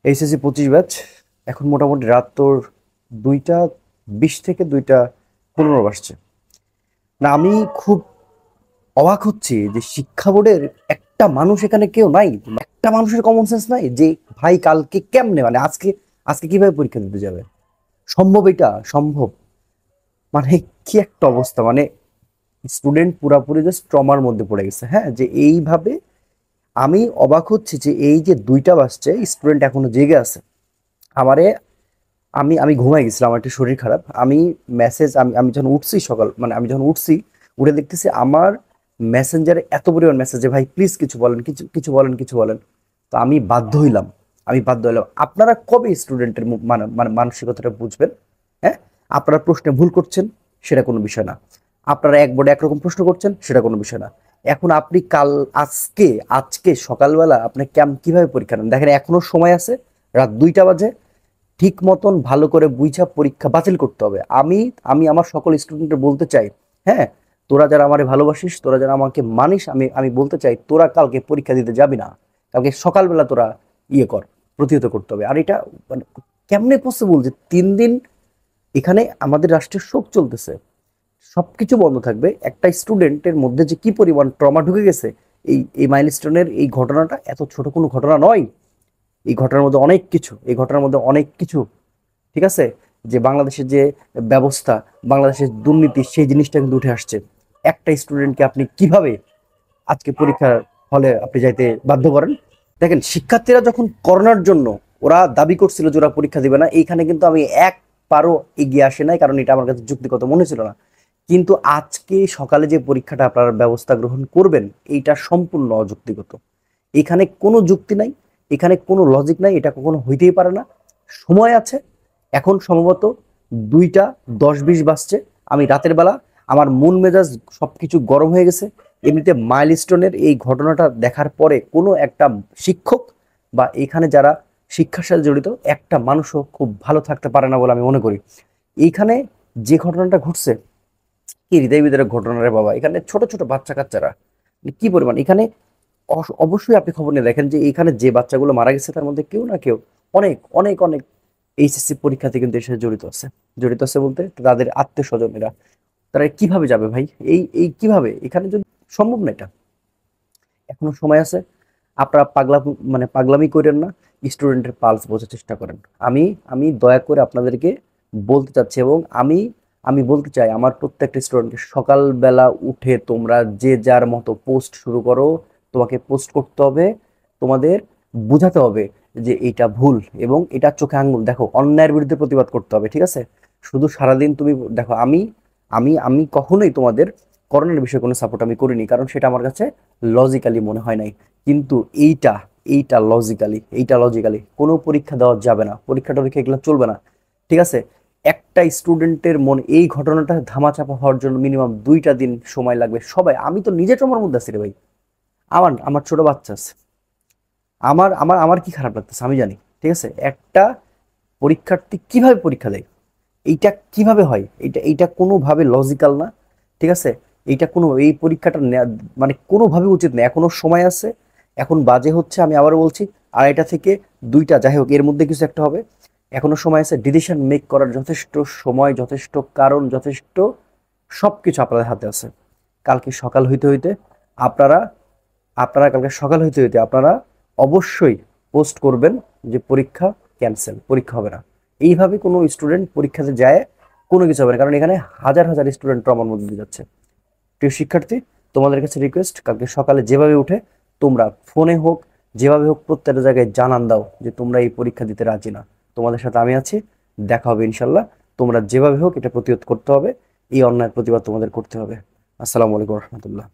HSC 25 batch. এখন মোটামুটি রাত তোর 2টা 20 থেকে 2টা 15 বাজছে। না, আমি খুব অবাক হচ্ছি যে শিক্ষা বোর্ডের একটা মানুষ এখানে কেউ নাই, একটা মানুষের কমন সেন্স নাই যে ভাই কালকে কেমনে, মানে আজকে আজকে কিভাবে পরীক্ষা দিতে যাবে? সম্ভব? এটা সম্ভব? মানে কি একটা অবস্থা, মানে স্টুডেন্ট পুরাপুরি জাস্ট ট্রমার মধ্যে পড়ে গেছে। হ্যাঁ, যে এইভাবে আমি অবাক হচ্ছি যে এই যে 2টা বাজছে স্টুডেন্ট এখনো জেগে আছে। আমারে আমি আমি ঘুমাই গেছিলাম, আমার একটু শরীর খারাপ। আমি মেসেজ আমি আমি যখন উঠছি সকাল, মানে আমি যখন উঠছি উঠে দেখতেছি আমার মেসেঞ্জারে এত পরিমাণ মেসেজ যে ভাই প্লিজ কিছু বলেন, কিছু কিছু বলেন, কিছু বলেন। তো আমি বাধ্য হইলাম। আপনারা কবে স্টুডেন্টের মানে মানে মানসিকতাটা বুঝবেন? হ্যাঁ, আপনারা প্রশ্নে ভুল করছেন, সেটা কোনো বিষয় না। আপনারা এক বোর্ডে একরকম প্রশ্ন করছেন, সেটা কোনো বিষয় না। এখন আপনি আজকে আজকে সকালবেলা আপনি কিভাবে পরীক্ষা নেন? দেখেন এখনো সময় আছে, রাত 2টা বাজে। ঠিক মতন ভালো করে বুঝা পরীক্ষা বাতিল করতে হবে। আমি আমি আমার সকল স্টুডেন্টদের বলতে চাই, হ্যাঁ, তোরা যারা আমারে ভালোবাসিস, তোরা যারা আমাকে মানিস, আমি আমি বলতে চাই তোরা কালকে পরীক্ষা দিতে যাবি না। কালকে সকালবেলা তোরা ইয়ে কর, প্রতিহত করতে হবে। আর এটা মানে কেমনে পসিবল যে 3 দিন এখানে আমাদের রাষ্ট্রের শোক চলতেছে, সবকিছু বন্ধ থাকবে, একটা স্টুডেন্টের মধ্যে যে কি পরিমাণ ট্রমা ঢুকে গেছে। এই মাইলস্টোনের এই ঘটনাটা এত ছোট কোনো ঘটনা নয়। এই ঘটনার মধ্যে অনেক কিছু, ঠিক আছে? যে বাংলাদেশের যে ব্যবস্থা, বাংলাদেশের দুর্নীতি, সেই জিনিসটা কিন্তু উঠে আসছে। একটা স্টুডেন্টকে আপনি কিভাবে আজকে পরীক্ষার হলে আপনি যাইতে বাধ্য করেন? দেখেন, শিক্ষার্থীরা যখন করোনার জন্য ওরা দাবি করছিল যে ওরা পরীক্ষা দিবে না, এইখানে কিন্তু আমি এক পারও এগিয়ে আসে নাই, কারণ এটা আমার কাছে যুক্তিগত মনে ছিল না। কিন্তু আজকে সকালে যে পরীক্ষাটা আপনারা ব্যবস্থা গ্রহণ করবেন, এইটা সম্পূর্ণ অযুক্তিগত। এখানে কোনো যুক্তি নাই, এখানে কোনো লজিক নাই, এটা কখনো হইতেই পারে না। সময় আছে, এখন সম্ভবত 2টা 10-20 বাজছে। আমি রাতের বেলা আমার মন মেজাজ সবকিছু গরম হয়ে গেছে। এমনিতে মাইলস্টোনের এই ঘটনাটা দেখার পরে কোনো একটা শিক্ষক বা এখানে যারা শিক্ষার সাথে জড়িত একটা মানুষও খুব ভালো থাকতে পারে না বলে আমি মনে করি। এইখানে যে ঘটনাটা ঘটছে, কি হৃদয় বিদারক ঘটনা রে বাবা! এখানে ছোট ছোট বাচ্চা কাচ্চারা মানে কি পরিমাণ এখানে অবশ্যই আপনি খবর নিয়ে দেখেন যে এখানে যে বাচ্চাগুলো মারা গেছে তার মধ্যে কেউ না কেউ অনেক অনেক অনেক এইচএসসি পরীক্ষাতে কিন্তু এর সাথে জড়িত আছে বলতে তাদের আত্মীয় স্বজনেরা। তারা কিভাবে যাবে ভাই? এই কিভাবে এখানে যদি সম্ভব না এটা। এখনো সময় আছে, আপনারা পাগলামি করেন না, স্টুডেন্টের পালস বোঝার চেষ্টা করেন। আমি আমি দয়া করে আপনাদেরকে বলতে চাচ্ছি, এবং আমি আমি বলতে চাই আমার প্রত্যেকটা স্টুডেন্টকে, সকালবেলা উঠে তোমরা যে যার মতো পোস্ট শুরু করো। তোমাকে পোস্ট করতে হবে, তোমাদের বোঝাতে হবে যে এটা ভুল, এবং এটা চোখে আঙ্গুল দেখো, অন্যায়ের বিরুদ্ধে প্রতিবাদ করতে হবে, ঠিক আছে? শুধু সারাদিন তুমি দেখো, আমি আমি আমি কখনোই তোমাদের করোনার বিষয়ে কোনো সাপোর্ট আমি করিনি, কারণ সেটা আমার কাছে লজিক্যালি মনে হয় নাই। কিন্তু এইটা লজিক্যালি কোনো পরীক্ষা দেওয়া যাবে না, পরীক্ষা এগুলো চলবে না, ঠিক আছে? একটা স্টুডেন্টের মনে এই ঘটনাটা ধামাচাপা হওয়ার জন্য মিনিমাম 2টা দিন সময় লাগবে। সবাই, আমি তো নিজে ট্রমার মধ্যে আছি রে ভাই। আমার আমার ছোট বাচ্চা আছে। আমার আমার আমার কি খারাপ লাগতেছে আমি জানি, ঠিক আছে? একটা পরীক্ষার্থী কিভাবে পরীক্ষা দেয়, এইটা কিভাবে হয়, এইটা কোনোভাবে লজিক্যাল না, ঠিক আছে? এই পরীক্ষাটা মানে কোনোভাবে উচিত না। এখনো সময় আছে। এখন বাজে হচ্ছে, আমি আবারও বলছি, 2:30 থেকে 2টা, যাই হোক এর মধ্যে কিছু একটা হবে। এখনো সময় আছে, ডিসিশন মেক করার যথেষ্ট সময়, যথেষ্ট কারণ, যথেষ্ট সবকিছু আপনাদের হাতে আছে। কালকে সকাল হইতে হইতে আপনারা আপনারা কালকে সকাল হইতে হইতে আপনারা অবশ্যই পোস্ট করবেন যে পরীক্ষা ক্যান্সেল, পরীক্ষা হবে না। এইভাবে কোনো স্টুডেন্ট পরীক্ষাতে যায় কোনো কিছু হবে না, কারণ এখানে হাজার হাজার স্টুডেন্ট ট্রমার মধ্যে দিয়ে যাচ্ছে। প্রিয় শিক্ষার্থী, তোমাদের কাছে রিকোয়েস্ট, কালকে সকালে যেভাবে উঠে তোমরা ফোনে হোক, যেভাবে হোক, প্রত্যেকটা জায়গায় জানান দাও যে তোমরা এই পরীক্ষা দিতে রাজি না। তোমাদের সাথে আমি আছি, দেখা হবে ইনশাল্লাহ। তোমরা যেভাবে হোক এটা প্রতিরোধ করতে হবে, এই অন্যায়ের প্রতিবাদ তোমাদের করতে হবে। আসসালামু আলাইকুম রহমতুল্লাহ।